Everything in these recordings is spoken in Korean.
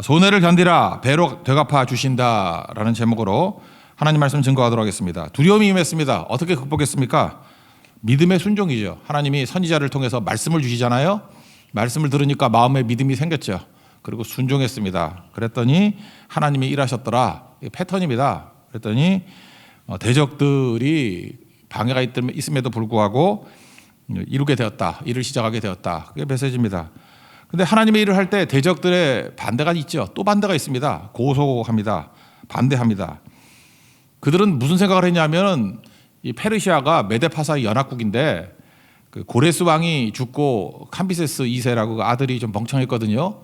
손해를 견디라 배로 되갚아 주신다라는 제목으로 하나님 말씀 증거하도록 하겠습니다. 두려움이 임했습니다. 어떻게 극복했습니까? 믿음의 순종이죠. 하나님이 선지자를 통해서 말씀을 주시잖아요. 말씀을 들으니까 마음에 믿음이 생겼죠. 그리고 순종했습니다. 그랬더니 하나님이 일하셨더라. 이게 패턴입니다. 그랬더니 대적들이 방해가 있음에도 불구하고 이루게 되었다. 일을 시작하게 되었다. 그게 메시지입니다. 근데 하나님의 일을 할 때 대적들의 반대가 있죠. 또 반대가 있습니다. 고소합니다. 반대합니다. 그들은 무슨 생각을 했냐면 이 페르시아가 메데파사의 연합국인데 그 고레스 왕이 죽고 캄비세스 2세라고 아들이 좀 멍청했거든요.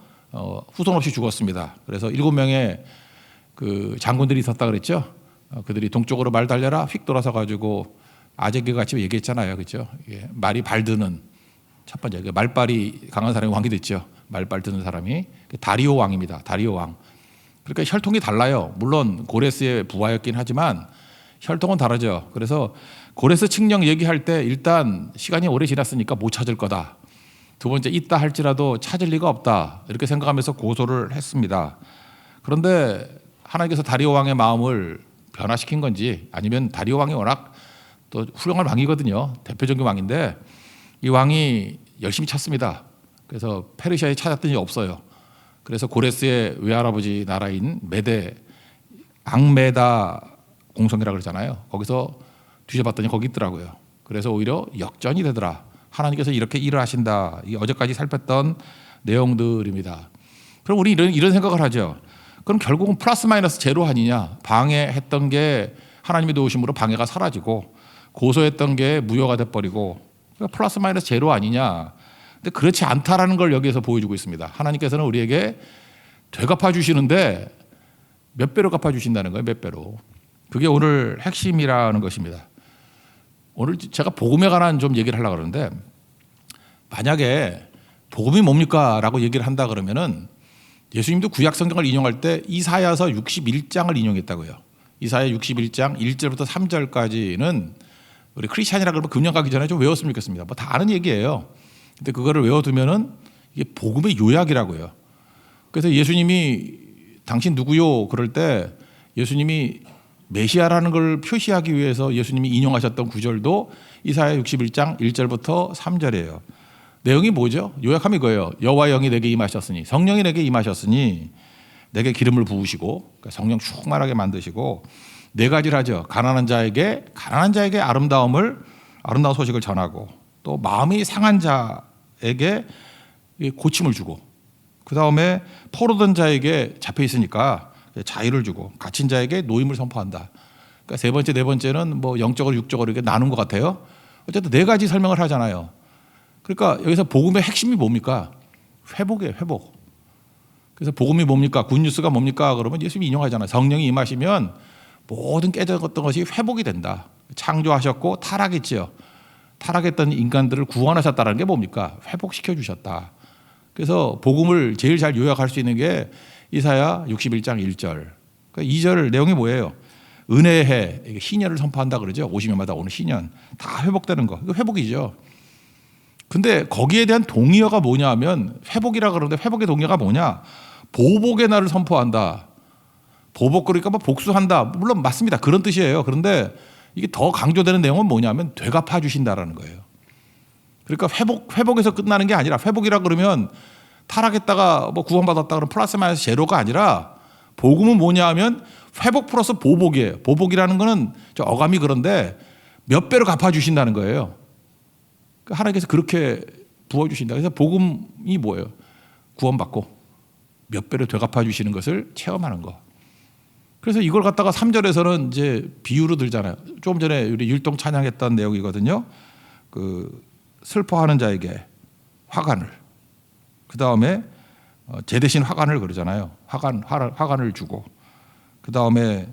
후손 없이 죽었습니다. 그래서 7명의 그 장군들이 있었다 그랬죠. 그들이 동쪽으로 말 달려라 휙 돌아서 가지고 아재개 같이 얘기했잖아요. 그렇죠? 예, 말이 발드는 첫 번째 말발이 강한 사람이 왕이 됐죠. 말발 드는 사람이 다리오 왕입니다. 다리오 왕. 그러니까 혈통이 달라요. 물론 고레스의 부하였긴 하지만 혈통은 다르죠. 그래서 고레스 칙령 얘기할 때 일단 시간이 오래 지났으니까 못 찾을 거다. 두 번째 있다 할지라도 찾을 리가 없다. 이렇게 생각하면서 고소를 했습니다. 그런데 하나님께서 다리오 왕의 마음을 변화시킨 건지 아니면 다리오 왕이 워낙 또 훌륭한 왕이거든요. 대표적인 왕인데 이 왕이 열심히 찾습니다. 그래서 페르시아에 찾았더니 없어요. 그래서 고레스의 외할아버지 나라인 메데 앙메다 공성이라고 그러잖아요. 거기서 뒤져봤더니 거기 있더라고요. 그래서 오히려 역전이 되더라. 하나님께서 이렇게 일을 하신다. 이게 어제까지 살폈던 내용들입니다. 그럼 우리 이런 생각을 하죠. 그럼 결국은 플러스 마이너스 제로 아니냐. 방해했던 게 하나님의 도우심으로 방해가 사라지고 고소했던 게 무효가 돼버리고 그러니까 플러스 마이너스 제로 아니냐. 근데 그렇지 않다라는 걸 여기에서 보여주고 있습니다. 하나님께서는 우리에게 되갚아 주시는데 몇 배로 갚아 주신다는 거예요. 몇 배로. 그게 오늘 핵심이라는 것입니다. 오늘 제가 복음에 관한 좀 얘기를 하려고 그러는데 만약에 복음이 뭡니까? 라고 얘기를 한다 그러면은 예수님도 구약 성경을 인용할 때 이사야서 61장을 인용했다고요. 이사야 61장 1절부터 3절까지는 우리 크리스찬이라 그러면 금년 가기 전에 좀 외웠으면 좋겠습니다. 뭐 다 아는 얘기예요. 근데 그거를 외워두면은 이게 복음의 요약이라고요. 그래서 예수님이 당신 누구요? 그럴 때 예수님이 메시아라는 걸 표시하기 위해서 예수님이 인용하셨던 구절도 이사야 61장 1절부터 3절이에요. 내용이 뭐죠? 요약하면 이거예요. 여호와 영이 내게 임하셨으니 성령이 내게 임하셨으니 내게 기름을 부으시고 그러니까 성령 충만하게 만드시고 네 가지를 하죠. 가난한 자에게 아름다운 소식을 전하고 또 마음이 상한 자에게 고침을 주고 그 다음에 포로된 자에게 잡혀 있으니까 자유를 주고 갇힌 자에게 노임을 선포한다. 그러니까 세 번째, 네 번째는 뭐 영적으로 육적으로 이렇게 나눈 것 같아요. 어쨌든 네 가지 설명을 하잖아요. 그러니까 여기서 복음의 핵심이 뭡니까? 회복이에요, 회복. 그래서 복음이 뭡니까? 굿뉴스가 뭡니까? 그러면 예수님이 인용하잖아요. 성령이 임하시면 모든 깨졌던 것이 회복이 된다. 창조하셨고 타락했지요. 타락했던 인간들을 구원하셨다는 게 뭡니까? 회복시켜 주셨다. 그래서 복음을 제일 잘 요약할 수 있는 게 이사야 61장 1절. 그러니까 2절 내용이 뭐예요? 은혜의 해, 희년을 선포한다 그러죠. 50년마다 오는 희년. 다 회복되는 거. 이거 회복이죠. 근데 거기에 대한 동의어가 뭐냐 하면 회복이라 그러는데 회복의 동의어가 뭐냐? 보복의 날을 선포한다. 보복 그러니까 뭐 복수한다. 물론 맞습니다. 그런 뜻이에요. 그런데 이게 더 강조되는 내용은 뭐냐면 되갚아 주신다라는 거예요. 그러니까 회복에서 끝나는 게 아니라 회복이라 그러면 타락했다가 뭐 구원받았다 그러면 플러스 마이너스 제로가 아니라 복음은 뭐냐 하면 회복 플러스 보복이에요. 보복이라는 거는 저 어감이 그런데 몇 배로 갚아주신다는 거예요. 그러니까 하나님께서 그렇게 부어주신다. 그래서 복음이 뭐예요? 구원받고 몇 배로 되갚아주시는 것을 체험하는 거. 그래서 이걸 갖다가 3절에서는 이제 비유로 들잖아요. 조금 전에 우리 율동 찬양했던 내용이거든요. 그 슬퍼하는 자에게 화관을 그 다음에 제 대신 화관을 그러잖아요. 화관을 주고 그 다음에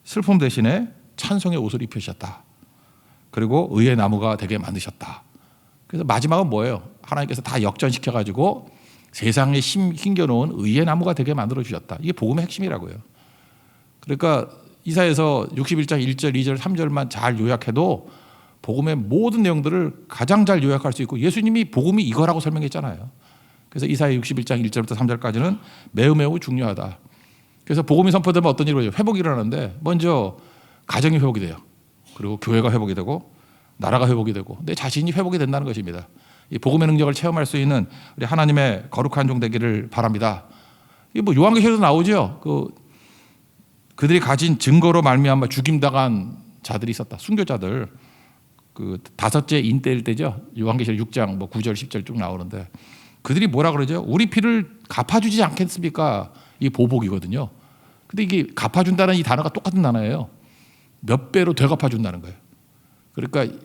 슬픔 대신에 찬송의 옷을 입히셨다. 그리고 의의 나무가 되게 만드셨다. 그래서 마지막은 뭐예요? 하나님께서 다 역전시켜가지고 세상에 힘겨놓은 의의 나무가 되게 만들어 주셨다. 이게 복음의 핵심이라고요. 그러니까 이사야서 61장 1절, 2절, 3절만 잘 요약해도 복음의 모든 내용들을 가장 잘 요약할 수 있고 예수님이 복음이 이거라고 설명했잖아요. 그래서 이사야 61장 1절부터 3절까지는 매우 매우 중요하다. 그래서 복음이 선포되면 어떤 일이 일어나죠? 회복이 일어나는데 먼저 가정이 회복이 돼요. 그리고 교회가 회복이 되고 나라가 회복이 되고 내 자신이 회복이 된다는 것입니다. 이 복음의 능력을 체험할 수 있는 우리 하나님의 거룩한 종 되기를 바랍니다. 이게 뭐 요한계시록에도 나오죠. 그들이 가진 증거로 말미암아 죽임당한 자들이 있었다. 순교자들. 그 다섯째 인때일 때죠. 요한계시록 6장 뭐 9절 10절 쭉 나오는데 그들이 뭐라 그러죠? 우리 피를 갚아주지 않겠습니까? 이 보복이거든요. 근데 이게 갚아준다는 이 단어가 똑같은 단어예요. 몇 배로 되갚아준다는 거예요. 그러니까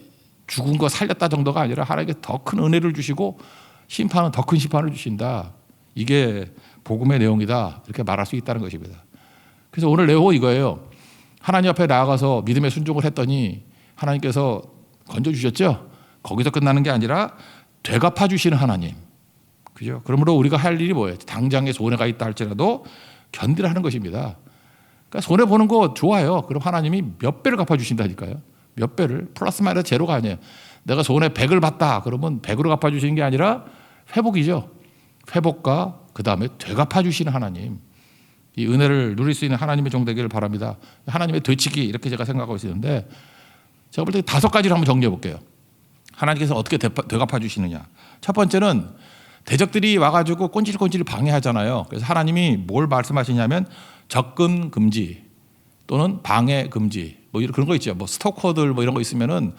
죽은 거 살렸다 정도가 아니라 하나님께 더 큰 은혜를 주시고 심판은 더 큰 심판을 주신다. 이게 복음의 내용이다. 이렇게 말할 수 있다는 것입니다. 그래서 오늘 내용은 이거예요. 하나님 앞에 나아가서 믿음의 순종을 했더니 하나님께서 건져주셨죠. 거기서 끝나는 게 아니라 되갚아 주시는 하나님. 그죠? 그러므로 우리가 할 일이 뭐예요? 당장에 손해가 있다 할지라도 견디라 하는 것입니다. 그러니까 손해 보는 거 좋아요. 그럼 하나님이 몇 배를 갚아 주신다니까요. 몇 배를. 플러스 마이너스 제로가 아니에요. 내가 손해 100을 봤다. 그러면 100으로 갚아 주시는 게 아니라 회복이죠. 회복과 그다음에 되갚아 주시는 하나님. 이 은혜를 누릴 수 있는 하나님의 종 되기를 바랍니다. 하나님의 되치기 이렇게 제가 생각하고 있는데 제가 볼 때 5가지를 한번 정리해 볼게요. 하나님께서 어떻게 되갚아 주시느냐. 첫 번째는 대적들이 와가지고 꼰질꼰질 방해하잖아요. 그래서 하나님이 뭘 말씀하시냐면 접근 금지 또는 방해 금지 뭐 그런 거 있죠. 뭐 스토커들 뭐 이런 거 있으면은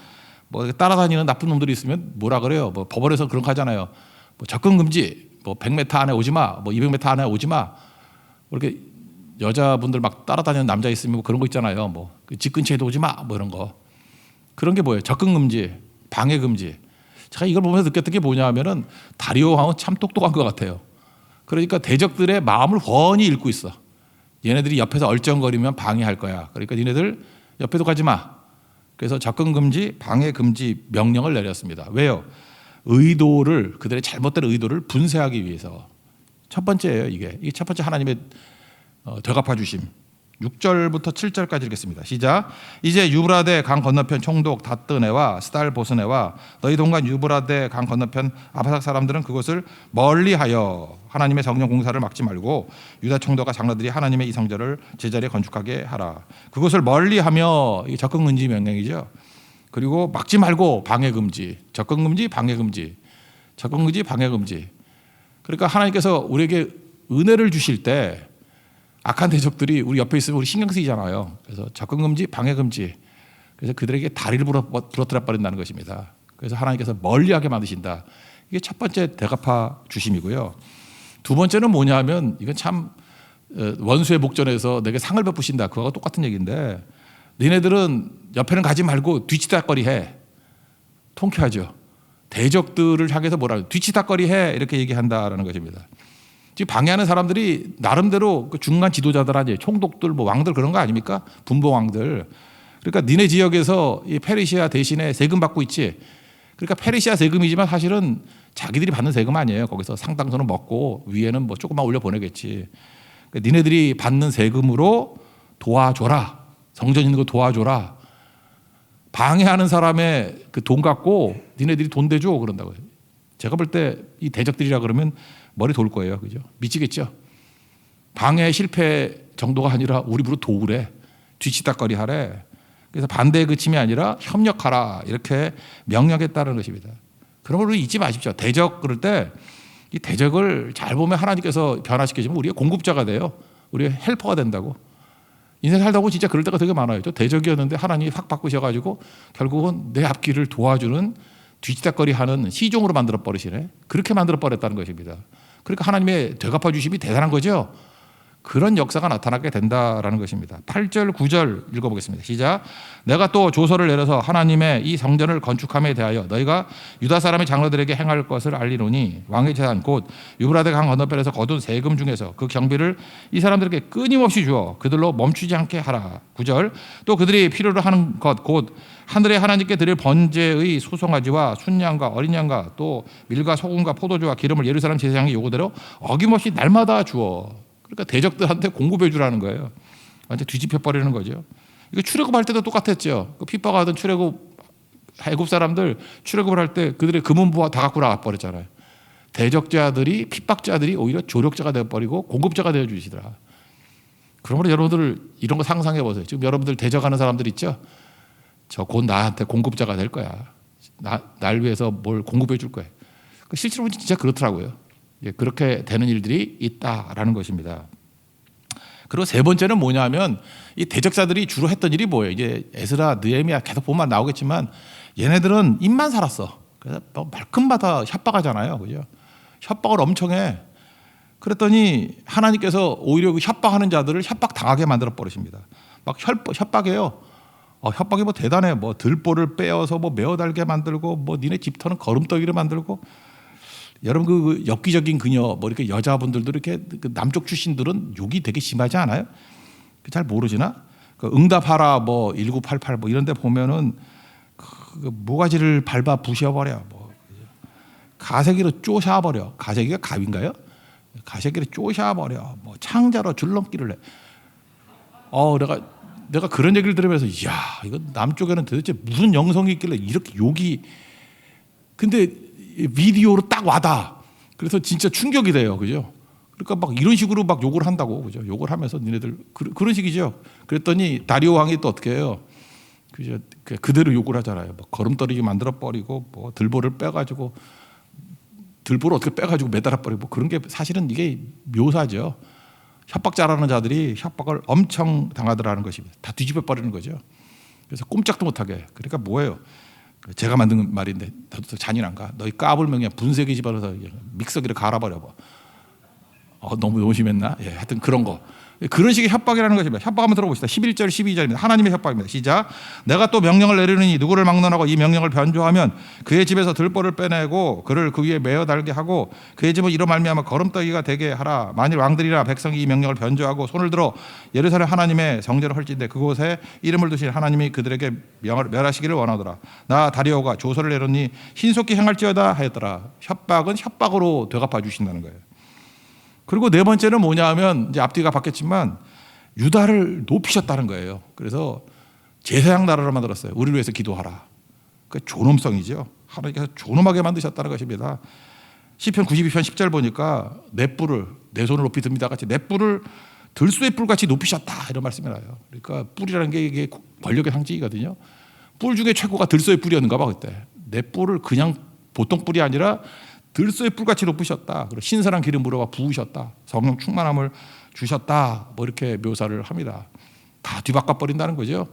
뭐 따라다니는 나쁜 놈들이 있으면 뭐라 그래요. 뭐 법원에서 그런 거 하잖아요. 뭐 접근 금지, 뭐 100m 안에 오지 마, 뭐 200m 안에 오지 마. 이렇게 여자분들 막 따라다니는 남자 있으면 뭐 그런 거 있잖아요. 뭐 집 근처에도 오지 마, 뭐 이런 거. 그런 게 뭐예요? 접근 금지, 방해 금지. 제가 이걸 보면서 느꼈던 게 뭐냐면은 다리오 왕은 참 똑똑한 것 같아요. 그러니까 대적들의 마음을 훤히 읽고 있어. 얘네들이 옆에서 얼쩡거리면 방해할 거야. 그러니까 니네들 옆에도 가지 마. 그래서 접근 금지, 방해 금지 명령을 내렸습니다. 왜요? 그들의 잘못된 의도를 분쇄하기 위해서. 첫 번째예요, 이게. 이게 첫 번째 하나님의 되갚아 주심. 6절부터 7절까지 읽겠습니다. 시작. 이제 유브라데 강 건너편 총독 다뜨네와 스달 보스네와 너희 동간 유브라데 강 건너편 아바삭 사람들은 그것을 멀리하여 하나님의 성령 공사를 막지 말고 유다 총독과 장로들이 하나님의 이 성전을 제자리에 건축하게 하라. 그것을 멀리하며 이 접근 금지 명령이죠. 그리고 막지 말고 방해 금지, 접근 금지, 방해 금지, 접근 금지, 방해 금지. 그러니까 하나님께서 우리에게 은혜를 주실 때 악한 대적들이 우리 옆에 있으면 우리 신경 쓰이잖아요. 그래서 접근 금지, 방해 금지. 그래서 그들에게 다리를 부러뜨려 버린다는 것입니다. 그래서 하나님께서 멀리하게 만드신다. 이게 첫 번째 되갚아 주심이고요. 두 번째는 뭐냐면 이건 참 원수의 목전에서 내게 상을 베푸신다. 그거하고 똑같은 얘기인데 너네들은 옆에는 가지 말고 뒤치다거리 해. 통쾌하죠. 대적들을 향해서 뭐라 해요? 뒤치다거리 해. 이렇게 얘기한다라는 것입니다. 지금 방해하는 사람들이 나름대로 그 중간 지도자들 아니에요. 총독들, 뭐 왕들 그런 거 아닙니까? 분봉왕들. 그러니까 니네 지역에서 이 페르시아 대신에 세금 받고 있지. 그러니까 페르시아 세금이지만 사실은 자기들이 받는 세금 아니에요. 거기서 상당수는 먹고 위에는 뭐 조금만 올려 보내겠지. 그러니까 니네들이 받는 세금으로 도와줘라. 성전 있는 거 도와줘라. 방해하는 사람의 그 돈 갖고 니네들이 돈 대줘 그런다고요. 제가 볼 때 이 대적들이라 그러면 머리 돌 거예요. 그죠? 미치겠죠? 방해 실패 정도가 아니라 우리 부로 도우래. 뒤치다거리 하래. 그래서 반대의 그침이 아니라 협력하라. 이렇게 명령했다는 것입니다. 그러므로 잊지 마십시오. 대적 그럴 때 이 대적을 잘 보면 하나님께서 변화시켜주면 우리의 공급자가 돼요. 우리의 헬퍼가 된다고. 인생 살다 보면 진짜 그럴 때가 되게 많아요. 저 대적이었는데 하나님이 확 바꾸셔가지고 결국은 내 앞길을 도와주는 뒤치다거리 하는 시종으로 만들어 버리시네. 그렇게 만들어 버렸다는 것입니다. 그러니까 하나님의 되갚아 주심이 대단한 거죠. 그런 역사가 나타나게 된다라는 것입니다. 8절 9절 읽어보겠습니다. 시작. 내가 또 조서를 내려서 하나님의 이 성전을 건축함에 대하여 너희가 유다 사람의 장로들에게 행할 것을 알리노니 왕의 재산 곧 유브라데 강 건너편에서 거둔 세금 중에서 그 경비를 이 사람들에게 끊임없이 주어 그들로 멈추지 않게 하라. 9절. 또 그들이 필요로 하는 것 곧 하늘의 하나님께 드릴 번제의 소송아지와 순양과 어린 양과 또 밀과 소금과 포도주와 기름을 예루살렘 제사장의 요구대로 어김없이 날마다 주어. 그러니까 대적들한테 공급해 주라는 거예요. 완전 뒤집혀 버리는 거죠. 이거 출애굽할 때도 똑같았죠. 그 핍박하던 애굽 사람들 출애굽을 할 때 그들의 금은부와 다 갖고 나가 버렸잖아요. 대적자들이 핍박자들이 오히려 조력자가 되어버리고 공급자가 되어주시더라. 그러므로 여러분들 이런 거 상상해 보세요. 지금 여러분들 대적하는 사람들 있죠? 저 곧 나한테 공급자가 될 거야. 날 위해서 뭘 공급해 줄 거야. 실제로 진짜 그렇더라고요. 그렇게 되는 일들이 있다라는 것입니다. 그리고 세 번째는 뭐냐면 이 대적자들이 주로 했던 일이 뭐예요? 이제 에스라, 느헤미야 계속 보면 나오겠지만 얘네들은 입만 살았어. 그래서 말끝마다 협박하잖아요, 그죠? 협박을 엄청 해. 그랬더니 하나님께서 오히려 그 협박하는 자들을 협박 당하게 만들어 버리십니다. 막 협박해요. 협박이 뭐 대단해. 뭐 들보를 빼어서 뭐 메어 달게 만들고 뭐 니네 집터는 거름떠기를 만들고. 여러분 그 엽기적인 그녀 뭐 이렇게 여자분들도 이렇게 그 남쪽 출신들은 욕이 되게 심하지 않아요? 잘 모르시나? 그 응답하라 뭐 1988 뭐 이런 데 보면은 그 모가지를 밟아 부셔버려. 뭐 가세기로 쪼셔버려. 가세기가 갑인가요? 가세기로 쪼셔버려. 뭐 창자로 줄넘기를 해. 내가 그런 얘기를 들으면서 이야 이거 남쪽에는 도대체 무슨 영성이 있길래 이렇게 욕이. 근데 비디오로 딱 와다. 그래서 진짜 충격이 돼요, 그죠? 그러니까 막 이런 식으로 막 욕을 한다고, 그죠? 욕을 하면서 니네들 그런 식이죠. 그랬더니 다리오 왕이 또 어떻게 해요? 그죠? 그대로 욕을 하잖아요. 뭐 걸음떨이게 만들어 버리고, 뭐 들보를 빼가지고 들보를 어떻게 빼가지고 매달아 버리고 뭐 그런 게 사실은 이게 묘사죠. 협박자라는 자들이 협박을 엄청 당하더라는 것입니다. 다 뒤집어 버리는 거죠. 그래서 꼼짝도 못하게. 그러니까 뭐예요? 제가 만든 말인데 더 잔인한가? 너희 까불명이야 분쇄기 집어넣어서 믹서기를 갈아버려. 너무 심했나? 하여튼 그런 거. 그런 식의 협박이라는 것입니다. 협박 한번 들어봅시다. 11절 12절입니다. 하나님의 협박입니다. 시작. 내가 또 명령을 내리느니 누구를 막론하고 이 명령을 변조하면 그의 집에서 들보를 빼내고 그를 그 위에 메어 달게 하고 그의 집은 이로 말미암아 거름떠기가 되게 하라. 만일 왕들이나 백성이 이 명령을 변조하고 손을 들어 예루살렘 하나님의 성전을 헐진대 그곳에 이름을 두신 하나님이 그들에게 멸하시기를 원하더라. 나 다리오가 조서를 내렸니 신속히 행할지어다 하였더라. 협박은 협박으로 되갚아 주신다는 거예요. 그리고 네 번째는 뭐냐 하면 이제 앞뒤가 바뀌었지만 유다를 높이셨다는 거예요. 그래서 제사장 나라를 만들었어요. 우리를 위해서 기도하라. 그 존엄성이죠. 하나님께서 존엄하게 만드셨다는 것입니다. 시편 92편 10절 보니까 내 뿔을 내 손을 높이 듭니다 같이 내 뿔을 들소의 뿔같이 높이셨다 이런 말씀이 나요. 그러니까 뿔이라는 게 이게 권력의 상징이거든요. 뿔 중에 최고가 들소의 뿔이었는가 봐 그때. 내 뿔을 그냥 보통 뿔이 아니라 들소의 뿔같이 높으셨다. 그리고 신선한 기름으로 부으셨다. 성령 충만함을 주셨다. 뭐 이렇게 묘사를 합니다. 다 뒤바꿔 버린다는 거죠.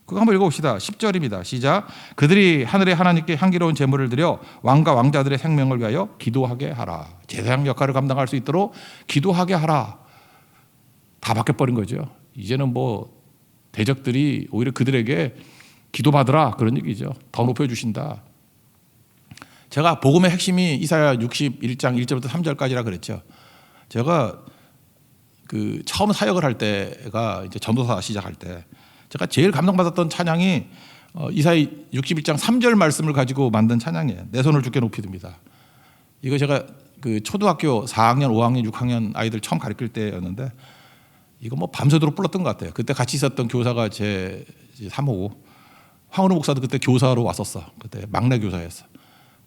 그거 한번 읽어봅시다. 10절입니다. 시작. 그들이 하늘의 하나님께 향기로운 제물을 드려 왕과 왕자들의 생명을 위하여 기도하게 하라. 제사장 역할을 감당할 수 있도록 기도하게 하라. 다 바뀌어버린 거죠. 이제는 뭐 대적들이 오히려 그들에게 기도받으라 그런 얘기죠. 더 높여주신다. 제가 복음의 핵심이 이사야 61장 1절부터 3절까지라 그랬죠. 제가 그 처음 사역을 할 때가 이제 전도사 시작할 때 제가 제일 감동받았던 찬양이 이사야 61장 3절 말씀을 가지고 만든 찬양이에요. 내 손을 주께 높이 듭니다. 이거 제가 그 초등학교 4학년, 5학년, 6학년 아이들 처음 가르칠 때였는데 이거 뭐 밤새도록 불렀던 것 같아요. 그때 같이 있었던 교사가 제 3호 황은호 목사도 그때 교사로 왔었어. 그때 막내 교사였어.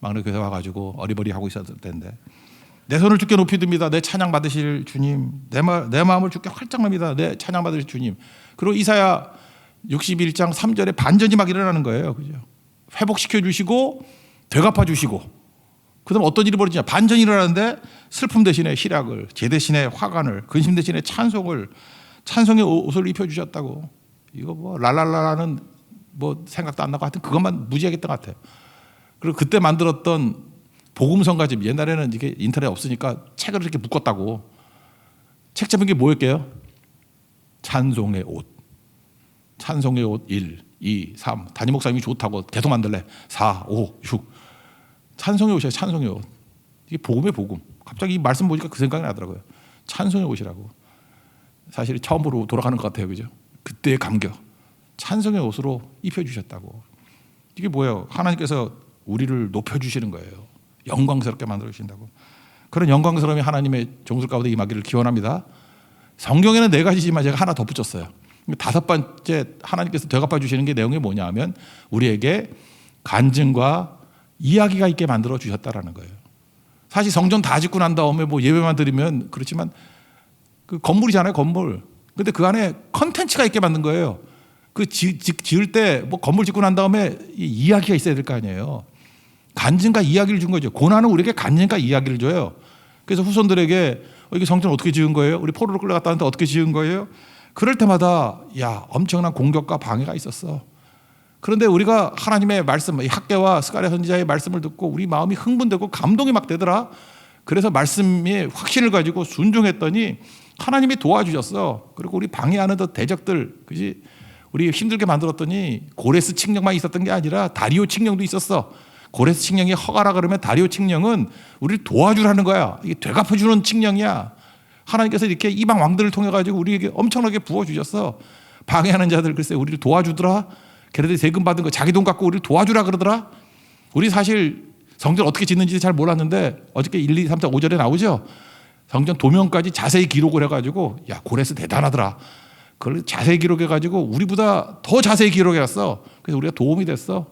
막내 교사 와가지고 어리버리하고 있었을 때인데 내 손을 주께 높이 듭니다. 내 찬양 받으실 주님. 내 마음을 주께 활짝 납니다. 내 찬양 받으실 주님. 그리고 이사야 61장 3절에 반전이 막 일어나는 거예요. 그죠? 회복시켜 주시고 되갚아 주시고 그다음 어떤 일이 벌어지냐. 반전이 일어나는데 슬픔 대신에 희락을 제 대신에 화관을 근심 대신에 찬송을 찬송의 옷을 입혀주셨다고. 이거 뭐 랄랄라라는 뭐 생각도 안 나고 하여튼 그것만 무지하겠던 것 같아요. 그리고 그때 만들었던 복음성가집 옛날에는 이게 인터넷 없으니까 책을 이렇게 묶었다고. 책 제목이 게 뭐였게요? 찬송의 옷. 찬송의 옷 1, 2, 3. 담임 목사님이 좋다고 계속 만들래. 4, 5, 6. 찬송의 옷이에요. 찬송의 옷. 이게 복음의 복음. 갑자기 이 말씀 보니까 그 생각이 나더라고요. 찬송의 옷이라고. 사실 처음으로 돌아가는 것 같아요. 그죠? 그때의 감격. 찬송의 옷으로 입혀주셨다고. 이게 뭐예요? 하나님께서 우리를 높여주시는 거예요. 영광스럽게 만들어주신다고. 그런 영광스러움이 하나님의 종들 가운데 임하기를 기원합니다. 성경에는 4가지지만 제가 하나 덧붙였어요. 5번째 하나님께서 되갚아 주시는 게 내용이 뭐냐 하면 우리에게 간증과 이야기가 있게 만들어 주셨다라는 거예요. 사실 성전 다 짓고 난 다음에 뭐 예배만 드리면 그렇지만 그 건물이잖아요, 건물. 근데 그 안에 컨텐츠가 있게 만든 거예요. 그 지을 때 뭐 건물 짓고 난 다음에 이야기가 있어야 될 거 아니에요. 간증과 이야기를 준 거죠. 고난은 우리에게 간증과 이야기를 줘요. 그래서 후손들에게 이게 성전 어떻게 지은 거예요? 우리 포로로 끌려갔다 왔는데 어떻게 지은 거예요? 그럴 때마다 야, 엄청난 공격과 방해가 있었어. 그런데 우리가 하나님의 말씀, 학개와 스가랴 선지자의 말씀을 듣고 우리 마음이 흥분되고 감동이 막 되더라. 그래서 말씀에 확신을 가지고 순종했더니 하나님이 도와주셨어. 그리고 우리 방해하는 대적들, 그지? 우리 힘들게 만들었더니 고레스 칙령만 있었던 게 아니라 다리오 칙령도 있었어. 고레스 칙령이 허가라 그러면 다리오 칙령은 우리를 도와주라는 거야. 이게 되갚아주는 칙령이야. 하나님께서 이렇게 이방 왕들을 통해 가지고 우리에게 엄청나게 부어주셨어. 방해하는 자들 글쎄 우리를 도와주더라. 걔네들이 세금 받은 거 자기 돈 갖고 우리를 도와주라 그러더라. 우리 사실 성전 어떻게 짓는지 잘 몰랐는데 어저께 1, 2, 3, 4, 5절에 나오죠. 성전 도면까지 자세히 기록을 해가지고 야, 고레스 대단하더라. 그걸 자세히 기록해가지고 우리보다 더 자세히 기록해놨어. 그래서 우리가 도움이 됐어.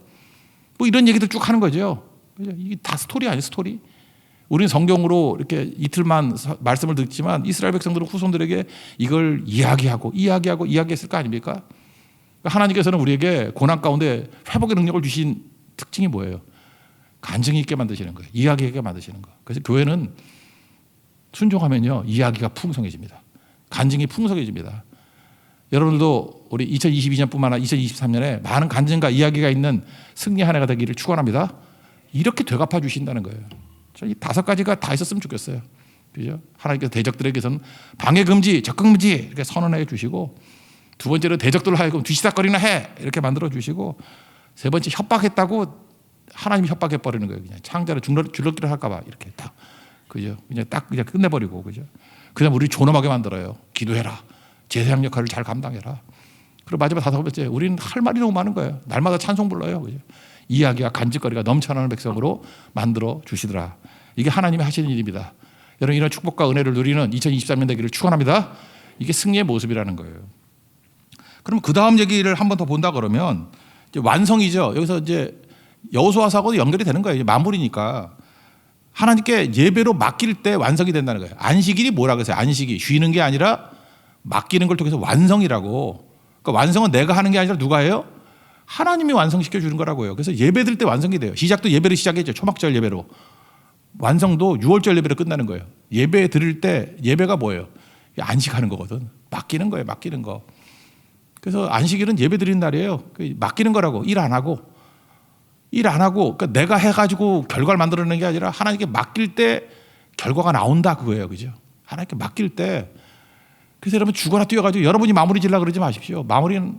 뭐 이런 얘기들 쭉 하는 거죠. 이게 다 스토리 아니에요, 스토리. 우리는 성경으로 이렇게 이틀만 말씀을 듣지만 이스라엘 백성들은 후손들에게 이걸 이야기했을 거 아닙니까? 하나님께서는 우리에게 고난 가운데 회복의 능력을 주신 특징이 뭐예요? 간증이 있게 만드시는 거예요. 이야기하게 만드시는 거예요. 그래서 교회는 순종하면요, 이야기가 풍성해집니다. 간증이 풍성해집니다. 여러분들도 우리 2022년뿐만 아니라 2023년에 많은 간증과 이야기가 있는 승리 한 해가 되기를 축원합니다. 이렇게 되갚아 주신다는 거예요. 이 5가지가 다 있었으면 좋겠어요. 그죠? 하나님께서 대적들에게서는 방해 금지, 접근 금지 이렇게 선언해 주시고, 두 번째로 대적들을 하여금 뒤시닥거리나 해 이렇게 만들어 주시고, 세 번째 협박했다고 하나님이 협박해 버리는 거예요. 그냥 창자를 줄넘기를 할까봐 이렇게 딱, 그죠? 그냥 끝내버리고, 그죠? 그다음 우리 존엄하게 만들어요. 기도해라. 제사장 역할을 잘 감당해라. 그리고 마지막 5번째, 우리는 할 말이 너무 많은 거예요. 날마다 찬송 불러요. 그죠? 이야기와 간증거리가 넘쳐나는 백성으로 만들어 주시더라. 이게 하나님이 하시는 일입니다. 여러분, 이런 축복과 은혜를 누리는 2023년 되기를 축원합니다. 이게 승리의 모습이라는 거예요. 그럼 그 다음 얘기를 한 번 더 본다 그러면 이제 완성이죠. 여기서 이제 여호수아서하고도 연결이 되는 거예요. 이제 마무리니까. 하나님께 예배로 맡길 때 완성이 된다는 거예요. 안식일이 뭐라 그랬어요? 안식이 쉬는 게 아니라 맡기는 걸 통해서 완성이라고. 그러니까 완성은 내가 하는 게 아니라 누가 해요? 하나님이 완성시켜 주는 거라고요. 그래서 예배 드릴 때 완성이 돼요. 시작도 예배를 시작했죠. 초막절 예배로. 완성도 6월절 예배로 끝나는 거예요. 예배 드릴 때 예배가 뭐예요? 안식하는 거거든. 맡기는 거예요. 맡기는 거. 그래서 안식일은 예배 드리는 날이에요. 맡기는 거라고. 일 안 하고. 그러니까 내가 해가지고 결과를 만들어내는 게 아니라 하나님께 맡길 때 결과가 나온다 그거예요. 그죠? 하나님께 맡길 때. 그래서 여러분 죽어라 뛰어가지고 여러분이 마무리 지으려고 그러지 마십시오. 마무리는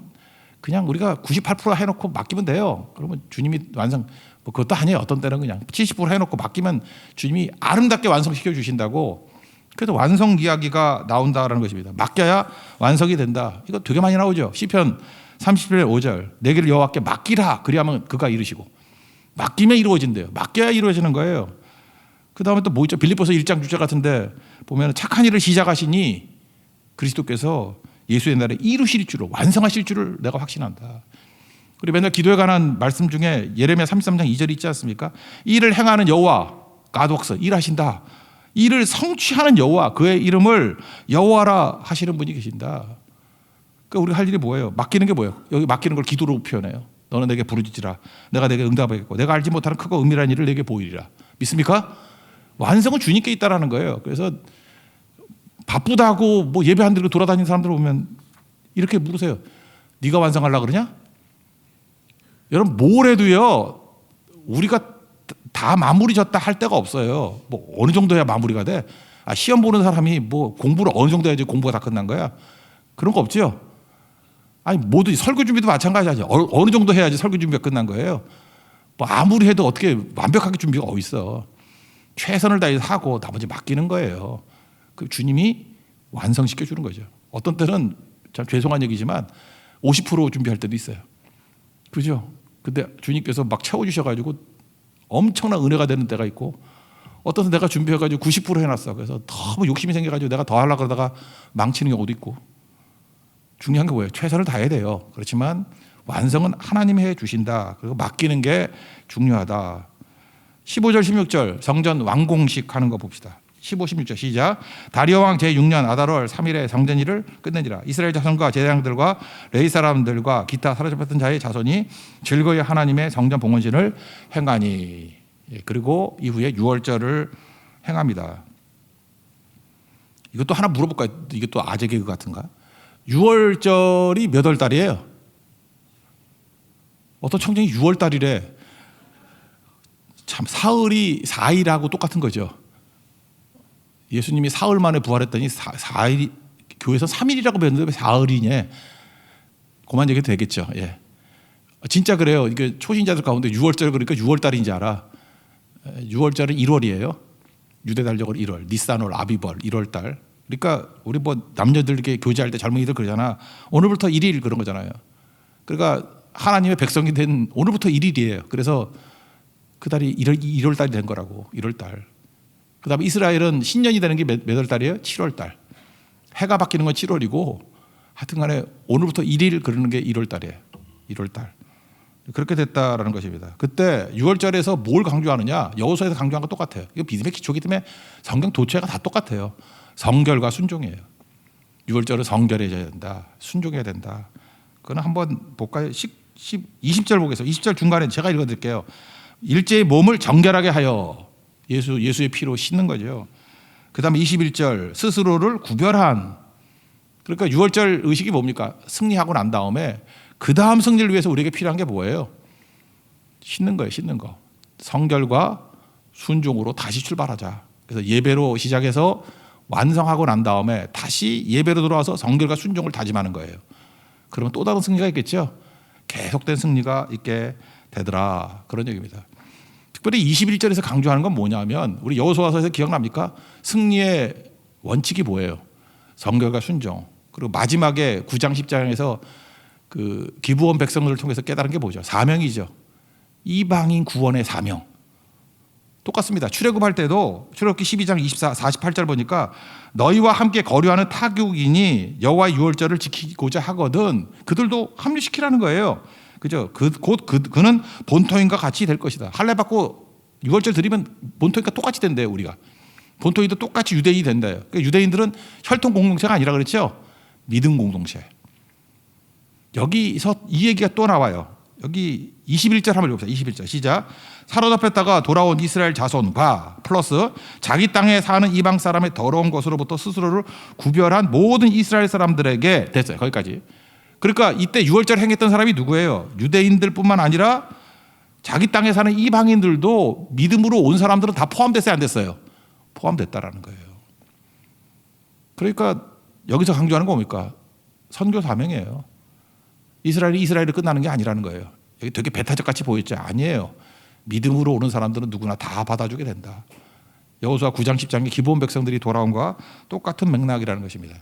그냥 우리가 98% 해놓고 맡기면 돼요. 그러면 주님이 완성, 뭐 그것도 아니에요. 어떤 때는 그냥 70% 해놓고 맡기면 주님이 아름답게 완성시켜 주신다고. 그래서 완성 이야기가 나온다라는 것입니다. 맡겨야 완성이 된다. 이거 되게 많이 나오죠. 시편 30편 5절. 내 길을 여호와께 맡기라. 그리하면 그가 이루시고. 맡기면 이루어진대요. 맡겨야 이루어지는 거예요. 그 다음에 또 뭐 있죠? 빌립보서 1장 6절 같은데 보면 착한 일을 시작하시니 그리스도께서 예수의 날에 이루실 줄을, 완성하실 줄을 내가 확신한다. 그리고 맨날 기도에 관한 말씀 중에 예레미야 33장 2절이 있지 않습니까? 일을 행하는 여호와, 가독서 일하신다. 일을 성취하는 여호와, 그의 이름을 여호와라 하시는 분이 계신다. 그러니까 우리가 할 일이 뭐예요? 맡기는 게 뭐예요? 여기 맡기는 걸 기도로 표현해요. 너는 내게 부르짖으라. 내가 내게 응답하겠고 내가 알지 못하는 크고 은밀한 일을 내게 보이리라. 믿습니까? 완성은 주님께 있다라는 거예요. 그래서 바쁘다고 뭐 예배 안 드리고 돌아다니는 사람들 보면 이렇게 물으세요. 네가 완성하려고 그러냐? 여러분 뭘 해도요 우리가 다 마무리 졌다 할 때가 없어요. 뭐 어느 정도 해야 마무리가 돼? 시험 보는 사람이 뭐 공부를 어느 정도 해야지 공부가 다 끝난 거야? 그런 거 없죠? 아니 모두 설교 준비도 마찬가지죠. 어느 정도 해야지 설교 준비가 끝난 거예요? 뭐 아무리 해도 어떻게 완벽하게 준비가 어디 있어? 최선을 다해서 하고 나머지 맡기는 거예요. 그 주님이 완성시켜 주는 거죠. 어떤 때는 참 죄송한 얘기지만 50% 준비할 때도 있어요. 그죠? 근데 주님께서 막 채워주셔가지고 엄청난 은혜가 되는 때가 있고, 어떤 때는 내가 준비해가지고 90% 해놨어. 그래서 너무 욕심이 생겨가지고 내가 더 하려고 그러다가 망치는 경우도 있고. 중요한 게 뭐예요? 최선을 다해야 돼요. 그렇지만 완성은 하나님이 해 주신다. 그리고 맡기는 게 중요하다. 15절 16절 성전 완공식 하는 거 봅시다. 15, 16절 시작. 다리오 왕 제6년 아달월 3일에 성전 일을 끝내니라. 이스라엘 자손과 제사장들과 레위 사람들과 기타 사로잡혔던 자의 자손이 즐거이 하나님의 성전 봉헌신을 행하니. 그리고 이후에 6월절을 행합니다. 이것도 하나 물어볼까요? 이게 또 아재 개그 같은가? 6월절이 몇 월 달이에요? 어떤 청정이 6월 달이래. 참 사흘이 4일하고 똑같은 거죠. 예수님이 사흘 만에 부활했더니 4일, 교회에서 3일이라고 배웠는데 왜 사흘이냐? 그만 얘기도 되겠죠. 예. 진짜 그래요. 이게 초신자들 가운데 6월절 그러니까 6월달인지 알아. 6월절은 1월이에요. 유대 달력으로 1월, 니산월, 아비벌 1월달. 그러니까 우리 뭐 남녀들 이렇게 교제할 때 젊은이들 그러잖아. 오늘부터 1일 그런 거잖아요. 그러니까 하나님의 백성이 된 오늘부터 1일이에요. 그래서 그 달이 1월 달이 된 거라고. 1월 달. 그다음에 이스라엘은 신년이 되는 게 몇 월 달이에요? 7월 달. 해가 바뀌는 건 7월이고 하여튼간에 오늘부터 1일 그러는 게 1월 달이에요. 1월 달. 그렇게 됐다라는 것입니다. 그때 6월절에서 뭘 강조하느냐? 여호수아에서 강조한 거 똑같아요. 이거 믿음의 기초이기 때문에 성경 도처가 다 똑같아요. 성결과 순종이에요. 6월절은 성결해져야 된다. 순종해야 된다. 그거는 한번 볼까요? 20절 보겠습니다. 20절 중간에 제가 읽어드릴게요. 일제의 몸을 정결하게 하여 예수의 피로 씻는 거죠. 그 다음에 21절 스스로를 구별한. 그러니까 6월절 의식이 뭡니까? 승리하고 난 다음에 그 다음 승리를 위해서 우리에게 필요한 게 뭐예요? 씻는 거예요. 씻는 거. 성결과 순종으로 다시 출발하자. 그래서 예배로 시작해서 완성하고 난 다음에 다시 예배로 돌아와서 성결과 순종을 다짐하는 거예요. 그러면 또 다른 승리가 있겠죠. 계속된 승리가 있게 되더라. 그런 얘기입니다. 특별히 21절에서 강조하는 건 뭐냐면 우리 여호수아서에서 기억납니까? 승리의 원칙이 뭐예요? 성결과 순종. 그리고 마지막에 9장 10장에서 그 기브온 백성들을 통해서 깨달은 게 뭐죠? 사명이죠. 이방인 구원의 사명. 똑같습니다. 출애굽할 때도 출애굽기 12장 48절 보니까 너희와 함께 거류하는 타국인이 여호와의 유월절을 지키고자 하거든 그들도 합류시키라는 거예요. 그죠? 그는 본토인과 같이 될 것이다. 할례 받고 유월절 드리면 본토인과 똑같이 된대요. 우리가 본토인도 똑같이 유대인이 된대요. 그러니까 유대인들은 혈통 공동체가 아니라 그랬죠. 믿음 공동체. 여기서 이 얘기가 또 나와요. 여기 21절 한번 읽어봅시다. 21절 시작. 사로잡혔다가 돌아온 이스라엘 자손과 플러스 자기 땅에 사는 이방 사람의 더러운 것으로부터 스스로를 구별한 모든 이스라엘 사람들에게 됐어요. 거기까지. 그러니까 이때 유월절 행했던 사람이 누구예요? 유대인들뿐만 아니라 자기 땅에 사는 이방인들도 믿음으로 온 사람들은 다 포함됐어요? 안 됐어요? 포함됐다라는 거예요. 그러니까 여기서 강조하는 거 뭡니까? 선교 사명이에요. 이스라엘이 이스라엘을 끝나는 게 아니라는 거예요. 여기 되게 배타적 같이 보였죠? 아니에요. 믿음으로 오는 사람들은 누구나 다 받아주게 된다. 여호수아 9장 10장의 기브온 백성들이 돌아온 것과 똑같은 맥락이라는 것입니다.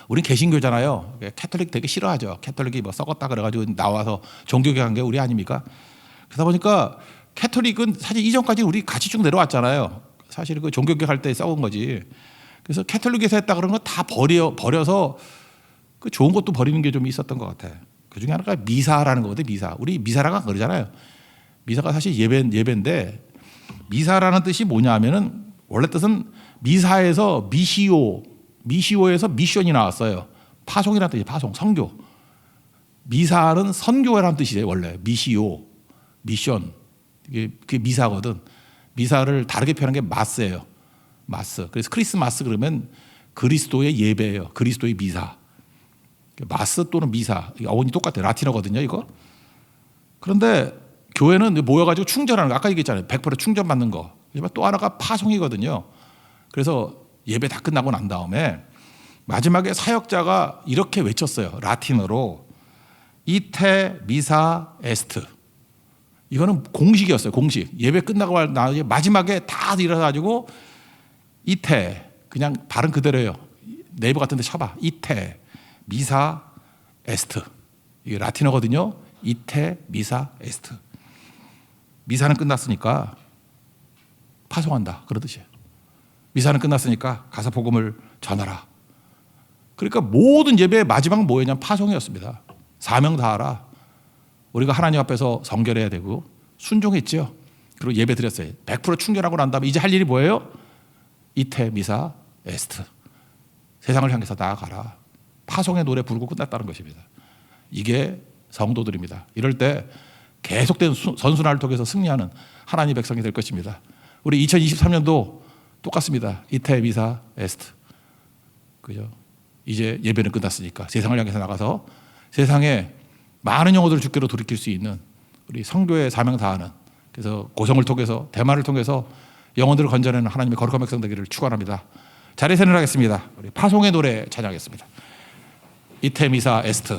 우린 개신교잖아요. 캐톨릭 되게 싫어하죠. 캐톨릭이 뭐 썩었다 그래가지고 나와서 종교개혁한 게 우리 아닙니까? 그러다 보니까 캐톨릭은 사실 이전까지 우리 같이 쭉 내려왔잖아요. 사실 그 종교개혁할 때 썩은 거지. 그래서 캐톨릭에서 했다 그런 거 다 버려서 그 좋은 것도 버리는 게 좀 있었던 것 같아. 그 중에 하나가 미사라는 거거든. 미사. 우리 미사라고 그러잖아요. 미사가 사실 예배인데 미사라는 뜻이 뭐냐면은 원래 뜻은 미사에서 미시오에서 미션이 나왔어요. 파송이라는 뜻이 파송, 선교. 미사는 선교라는 뜻이에요. 원래 미시오, 미션. 그게 미사거든. 미사를 다르게 표현한 게 마스예요. 마스. 그래서 크리스마스 그러면 그리스도의 예배예요. 그리스도의 미사. 마스 또는 미사. 어원이 똑같아요. 라틴어거든요, 이거. 그런데 교회는 모여가지고 충전하는 거. 아까 얘기했잖아요. 100% 충전받는 거. 또 하나가 파송이거든요. 그래서 예배 다 끝나고 난 다음에 마지막에 사역자가 이렇게 외쳤어요. 라틴어로. 이테 미사 에스트. 이거는 공식이었어요. 공식. 예배 끝나고 나서 마지막에 다 일어나가지고 이테. 그냥 발음 그대로예요. 네이버 같은 데 쳐봐. 이테 미사 에스트. 이게 라틴어거든요. 이테 미사 에스트. 미사는 끝났으니까 파송한다. 그런 뜻이에요. 미사는 끝났으니까 가서 복음을 전하라. 그러니까 모든 예배의 마지막은 뭐였냐면 파송이었습니다. 사명 다하라. 우리가 하나님 앞에서 성결해야 되고 순종했죠. 그리고 예배 드렸어요. 100% 충전하고 난 다음에 이제 할 일이 뭐예요? 이테 미사 에스트. 세상을 향해서 나아가라. 파송의 노래 부르고 끝났다는 것입니다. 이게 성도들입니다. 이럴 때 계속된 선순환을 통해서 승리하는 하나님의 백성이 될 것입니다. 우리 2023년도 똑같습니다. 이테 미사 에스트. 그죠? 이제 예배는 끝났으니까 세상을 향해서 나가서 세상에 많은 영혼들을 주께로 돌이킬 수 있는 우리 성교의 사명 다하는, 그래서 고성을 통해서 대만을 통해서 영혼들을 건져내는 하나님의 거룩한 백성 되기를 축원합니다. 자리에 서는 하겠습니다. 우리 파송의 노래 찬양하겠습니다. 이테 미사 에스트.